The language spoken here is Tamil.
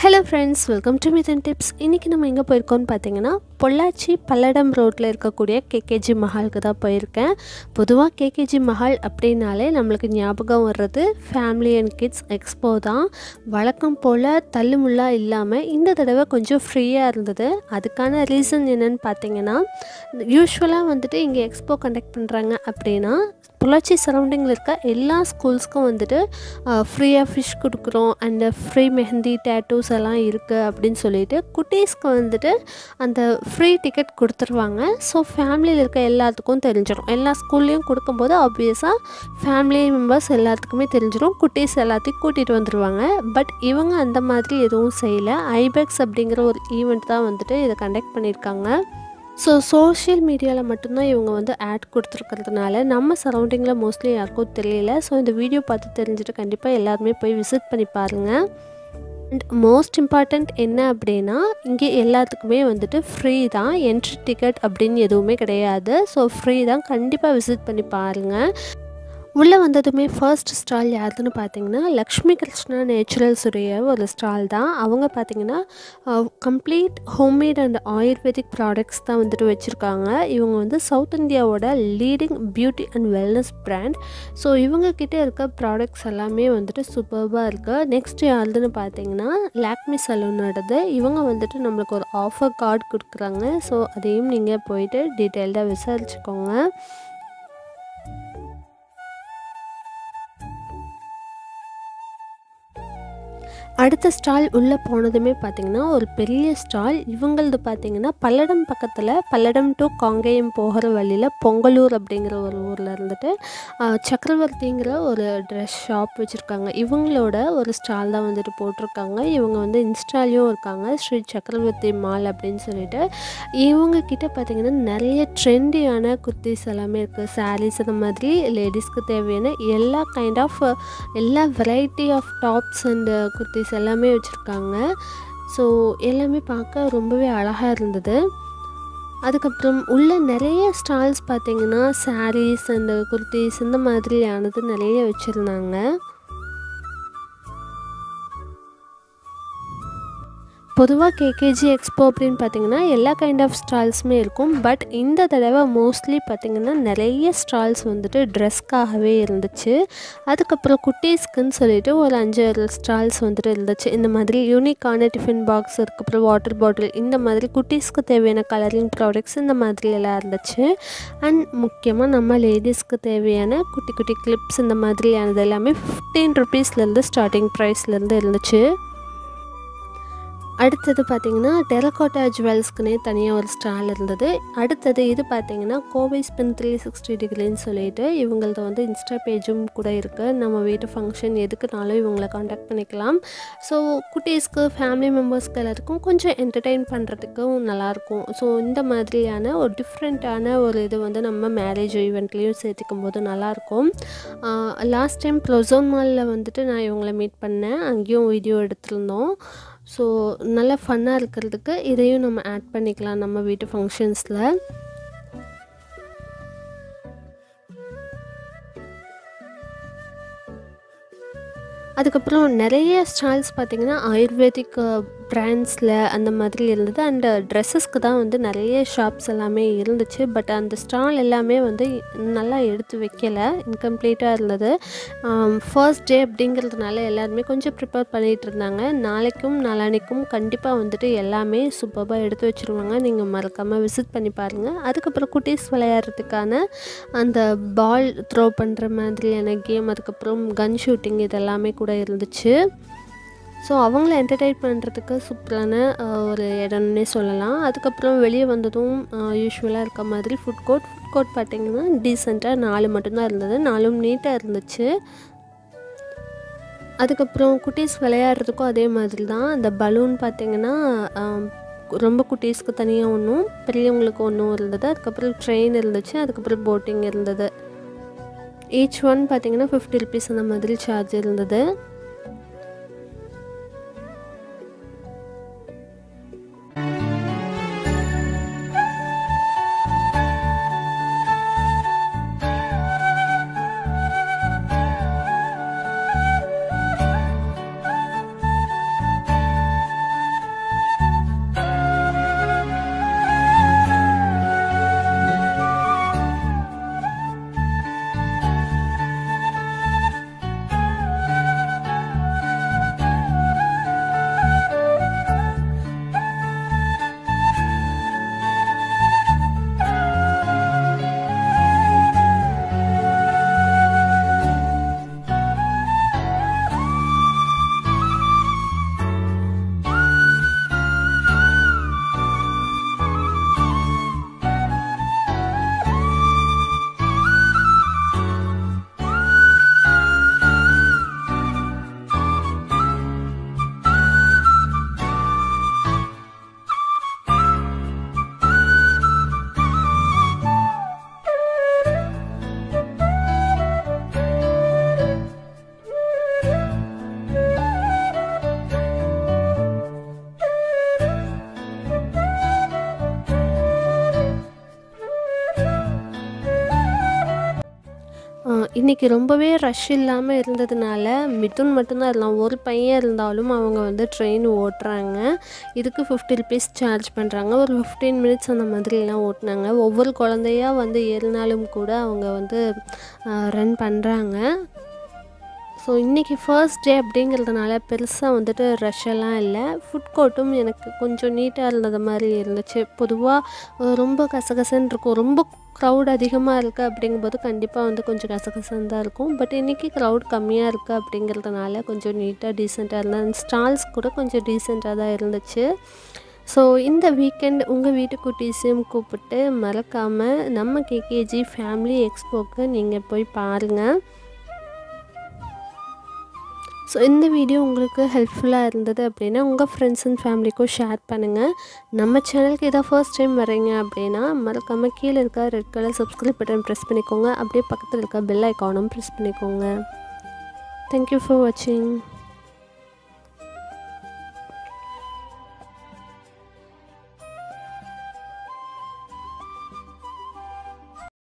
Hello friends, welcome to Mithuntips. இன்னைக்கு நம்ம எங்க போயிருக்கோம்னு பாத்தீங்கன்னா பொள்ளாச்சி பல்லடம் ரோட்ல இருக்கக்கூடிய KKG மஹாலுக்கு தான் போயிருக்கேன். பொதுவா KKG மஹால் அப்படினாலே நமக்கு ஞாபகம் வர்றது ஃபேமிலி அண்ட் கிட்ஸ் எக்ஸ்போ தான். வழக்கம் போல தள்ளுமுள்ளா இல்லாம இந்த தடவை கொஞ்சம் ஃப்ரீயா இருந்தது. அதுக்கான ரீசன் என்னன்னு பாத்தீங்கன்னா யூசுவலா வந்துட்டு இங்க எக்ஸ்போ கண்டக்ட் பண்றாங்க அப்படினா பொள்ளாச்சி சரௌண்டிங்கில் இருக்க எல்லா ஸ்கூல்ஸ்க்கும் வந்துட்டு ஃப்ரீயாக ஃபிஷ் கொடுக்குறோம் அண்ட் ஃப்ரீ மெஹந்தி டேட்டூஸ் எல்லாம் இருக்குது அப்படின்னு சொல்லிட்டு குட்டீஸ்க்கு வந்துட்டு அந்த ஃப்ரீ டிக்கெட் கொடுத்துருவாங்க. ஸோ ஃபேமிலியில் இருக்க எல்லாத்துக்கும் தெரிஞ்சிடும். எல்லா ஸ்கூல்லேயும் கொடுக்கும்போது ஆப்வியஸாக ஃபேமிலி மெம்பர்ஸ் எல்லாத்துக்குமே தெரிஞ்சிடும். குட்டீஸ் எல்லாத்தையும் கூட்டிகிட்டு வந்துடுவாங்க. பட் இவங்க அந்த மாதிரி எதுவும் செய்யலை. ஐபெக்ஸ் அப்படிங்கிற ஒரு ஈவெண்ட் தான் வந்துட்டு இதை கண்டக்ட் பண்ணியிருக்காங்க. ஸோ சோஷியல் மீடியாவில் மட்டும்தான் இவங்க வந்து ஆட் கொடுத்துருக்கிறதுனால நம்ம சரௌண்டிங்கில் மோஸ்ட்லி யாருக்கும் தெரியல. ஸோ இந்த வீடியோ பார்த்து தெரிஞ்சுட்டு கண்டிப்பாக எல்லாருமே போய் விசிட் பண்ணி பாருங்கள். அண்ட் மோஸ்ட் இம்பார்ட்டண்ட் என்ன அப்படின்னா இங்கே எல்லாத்துக்குமே வந்துட்டு ஃப்ரீ தான். என்ட்ரி டிக்கெட் அப்படின்னு எதுவுமே கிடையாது. ஸோ ஃப்ரீ தான். கண்டிப்பாக விசிட் பண்ணி பாருங்கள். உள்ளே வந்ததுமே ஃபர்ஸ்ட் ஸ்டால் யாருன்னு பார்த்தீங்கன்னா லக்ஷ்மி கிருஷ்ணா நேச்சுரல்ஸ் உடைய ஒரு ஸ்டால் தான். அவங்க பார்த்தீங்கன்னா complete homemade and ayurvedic products தான் வந்துட்டு வச்சுருக்காங்க. இவங்க வந்து சவுத் இந்தியாவோட leading beauty and wellness brand. So இவங்கக்கிட்ட இருக்க ப்ராடக்ட்ஸ் எல்லாமே வந்துட்டு சூப்பர்பாக இருக்குது. நெக்ஸ்ட் யாருன்னு பார்த்தீங்கன்னா லாக்மி சலூனோடது. இவங்க வந்துட்டு நம்மளுக்கு ஒரு ஆஃபர் கார்டு கொடுக்குறாங்க. ஸோ அதையும் நீங்கள் போயிட்டு டீட்டெயில்டாக விசாரிச்சுக்கோங்க. அடுத்த ஸ்டால் உள்ளே போனதுமே பார்த்திங்கன்னா ஒரு பெரிய ஸ்டால். இவங்களது பார்த்திங்கன்னா பல்லடம் பக்கத்தில் பல்லடம் டு காங்கேயம் போகிற வழியில் பொங்கலூர் அப்படிங்கிற ஒரு ஊரில் இருந்துட்டு சக்கரவர்த்திங்கிற ஒரு ட்ரெஸ் ஷாப் வச்சுருக்காங்க. இவங்களோட ஒரு ஸ்டால் தான் வந்துட்டு போட்டிருக்காங்க. இவங்க வந்து இன்ஸ்டாலையும் இருக்காங்க, ஸ்ரீ சக்கரவர்த்தி மால் அப்படின்னு சொல்லிட்டு. இவங்கக்கிட்ட பார்த்திங்கன்னா நிறைய ட்ரெண்டியான குர்த்திஸ் எல்லாமே இருக்குது. சாரீஸ் அந்த மாதிரி லேடிஸ்க்கு தேவையான எல்லா கைண்ட் ஆஃப் எல்லா variety of tops and kurtis எல்லாமே வச்சுருக்காங்க. ஸோ எல்லாமே பார்க்க ரொம்பவே அழகாக இருந்தது. அதுக்கப்புறம் உள்ள நிறைய ஸ்டால்ஸ் பார்த்திங்கன்னா சாரீஸ் அண்ட் குர்த்திஸ் இந்த மாதிரியானது நிறைய வச்சுருந்தாங்க. பொதுவாக KKG எக்ஸ்போ அப்படின்னு பார்த்திங்கன்னா எல்லா கைண்ட் ஆஃப் ஸ்டால்ஸுமே இருக்கும். பட் இந்த தடவை மோஸ்ட்லி பார்த்திங்கன்னா நிறைய ஸ்டால்ஸ் வந்துட்டு ட்ரெஸ்க்காகவே இருந்துச்சு. அதுக்கப்புறம் குட்டீஸ்க்குன்னு சொல்லிட்டு ஒரு 5 ஸ்டால்ஸ் வந்துட்டு இருந்துச்சு. இந்த மாதிரி யூனிக்கான டிஃபன் பாக்ஸ், அதுக்கப்புறம் வாட்டர் பாட்டில், இந்த மாதிரி குட்டீஸ்க்கு தேவையான கலரிங் ப்ராடக்ட்ஸ் இந்த மாதிரி எல்லாம் இருந்துச்சு. அண்ட் முக்கியமாக நம்ம லேடிஸ்க்கு தேவையான குட்டி குட்டி கிளிப்ஸ் இந்த மாதிரியானது எல்லாமே 15 ருபீஸ்லேருந்து ஸ்டார்டிங் ப்ரைஸ்லேருந்து இருந்துச்சு. அடுத்தது பார்த்திங்கன்னா டெரகோட்டா ஜுவல்ஸ்க்குனே தனியாக ஒரு ஸ்டால் இருந்தது. அடுத்தது இது பார்த்திங்கன்னா கோவை ஸ்பின் 360 டிகிரின்னு சொல்லிட்டு இவங்களது வந்து இன்ஸ்டா பேஜும் கூட இருக்குது. நம்ம வீட்டு ஃபங்க்ஷன் எதுக்குனாலும் இவங்களை காண்டாக்ட் பண்ணிக்கலாம். ஸோ குட்டீஸ்க்கு ஃபேமிலி மெம்பர்ஸ்க்கு எல்லாத்துக்கும் கொஞ்சம் என்டர்டெயின் பண்ணுறதுக்கும் நல்லாயிருக்கும். ஸோ இந்த மாதிரியான ஒரு டிஃப்ரெண்ட்டான ஒரு இது வந்து நம்ம மேரேஜ் ஈவெண்ட்லேயும் சேர்த்துக்கும் போது நல்லாயிருக்கும். லாஸ்ட் டைம் ப்ளோசோன் மாலில் வந்துட்டு நான் இவங்களை மீட் பண்ணேன். அங்கேயும் வீடியோ எடுத்திருந்தோம். ஸோ நல்லா ஃபன்னாக இருக்கிறதுக்கு இதையும் நம்ம ஆட் பண்ணிக்கலாம் நம்ம வீட்டு ஃபங்க்ஷன்ஸில். அதுக்கப்புறம் நிறைய ஸ்டால்ஸ் பார்த்திங்கன்னா ஆயுர்வேதிக் பிராண்ட்ஸில் அந்த மாதிரி இருந்தது. அண்ட் ட்ரெஸ்ஸஸ்க்கு தான் வந்து நிறைய ஷாப்ஸ் எல்லாமே இருந்துச்சு. பட் அந்த ஸ்டால் எல்லாமே வந்து நல்லா எடுத்து வைக்கலை, இன்கம்ப்ளீட்டாக இருந்தது. ஃபர்ஸ்ட் டே அப்படிங்கிறதுனால எல்லாருமே கொஞ்சம் ப்ரிப்பேர் பண்ணிகிட்டு இருந்தாங்க. நாளைக்கும் நாளானிக்கும் கண்டிப்பாக வந்துட்டு எல்லாமே சூப்பராக எடுத்து வச்சுருவாங்க. நீங்கள் மறக்காமல் விசிட் பண்ணி பாருங்கள். அதுக்கப்புறம் குட்டீஸ் விளையாடுறதுக்கான அந்த பால் த்ரோ பண்ணுற மாதிரியான கேம், அதுக்கப்புறம் கன் ஷூட்டிங் இதெல்லாமே கூட இருந்துச்சு. ஸோ அவங்கள என்டர்டெயின் பண்ணுறதுக்கு சூப்பரான ஒரு இடம்னே சொல்லலாம். அதுக்கப்புறம் வெளியே வந்ததும் யூஸ்வலாக இருக்க மாதிரி ஃபுட் கோர்ட் பார்த்திங்கன்னா டீசெண்டாக 4 மட்டும்தான் இருந்தது. 4ம் நீட்டாக இருந்துச்சு. அதுக்கப்புறம் குட்டீஸ் விளையாடுறதுக்கும் அதே மாதிரி தான். அந்த பலூன் பார்த்திங்கன்னா ரொம்ப குட்டீஸ்க்கு தனியாக ஒன்றும், பெரியவங்களுக்கு ஒன்றும் இருந்தது. அதுக்கப்புறம் ட்ரெயின் இருந்துச்சு. அதுக்கப்புறம் போட்டிங் இருந்தது. ஈச் ஒன் பார்த்திங்கன்னா 50 ருபீஸ் அந்த மாதிரி சார்ஜ் இருந்தது. இன்றைக்கி ரொம்பவே ரஷ் இல்லாமல் இருந்ததுனால மிதுன் மட்டும்தான் இருந்தான். ஒரு பையன் இருந்தாலும் அவங்க வந்து ட்ரெயின் ஓட்டுறாங்க. இதுக்கு 50 ருபீஸ் சார்ஜ் பண்ணுறாங்க. ஒரு 15 மினிட்ஸ் அந்த மாதிரிலாம் ஓட்டினாங்க. ஒவ்வொரு குழந்தையாக வந்து ஏறினாலும் கூட அவங்க வந்து ரன் பண்ணுறாங்க. ஸோ இன்றைக்கி ஃபர்ஸ்ட் டே அப்படிங்கிறதுனால பெருசாக வந்துட்டு ரஷ்ஷெல்லாம் இல்லை. ஃபுட் கோர்ட்டும் எனக்கு கொஞ்சம் நீட்டாக இருந்தது மாதிரி இருந்துச்சு. பொதுவாக ரொம்ப கசகசன்னு இருக்கும். ரொம்ப க்ரௌட் அதிகமாக இருக்குது அப்படிங்கும்போது கண்டிப்பாக வந்து கொஞ்சம் கசகசன்னு தான் இருக்கும். பட் இன்றைக்கி க்ரௌட் கம்மியாக இருக்குது அப்படிங்கிறதுனால கொஞ்சம் நீட்டாக டீசெண்டாக இருந்தது. ஸ்டால்ஸ் கூட கொஞ்சம் டீசெண்டாக தான் இருந்துச்சு. ஸோ இந்த வீக்கெண்ட் உங்கள் வீட்டு குட்டீஸையும் கூப்பிட்டு மறக்காமல் நம்ம கேகேஜி ஃபேமிலி எக்ஸ்போக்கு நீங்கள் போய் பாருங்கள். ஸோ இந்த வீடியோ உங்களுக்கு ஹெல்ப்ஃபுல்லாக இருந்தது அப்படின்னா உங்கள் ஃப்ரெண்ட்ஸ் அண்ட் ஃபேமிலிக்கும் ஷேர் பண்ணுங்கள். நம்ம சேனலுக்கு இதான் ஃபர்ஸ்ட் டைம் வரீங்க அப்படின்னா மறக்காமல் கீழே இருக்க red colour subscribe button press பண்ணிக்கோங்க. அப்படியே பக்கத்தில் இருக்க பெல் ஐக்கானும் ப்ரெஸ் பண்ணிக்கோங்க. தேங்க்யூ ஃபார் வாட்சிங்.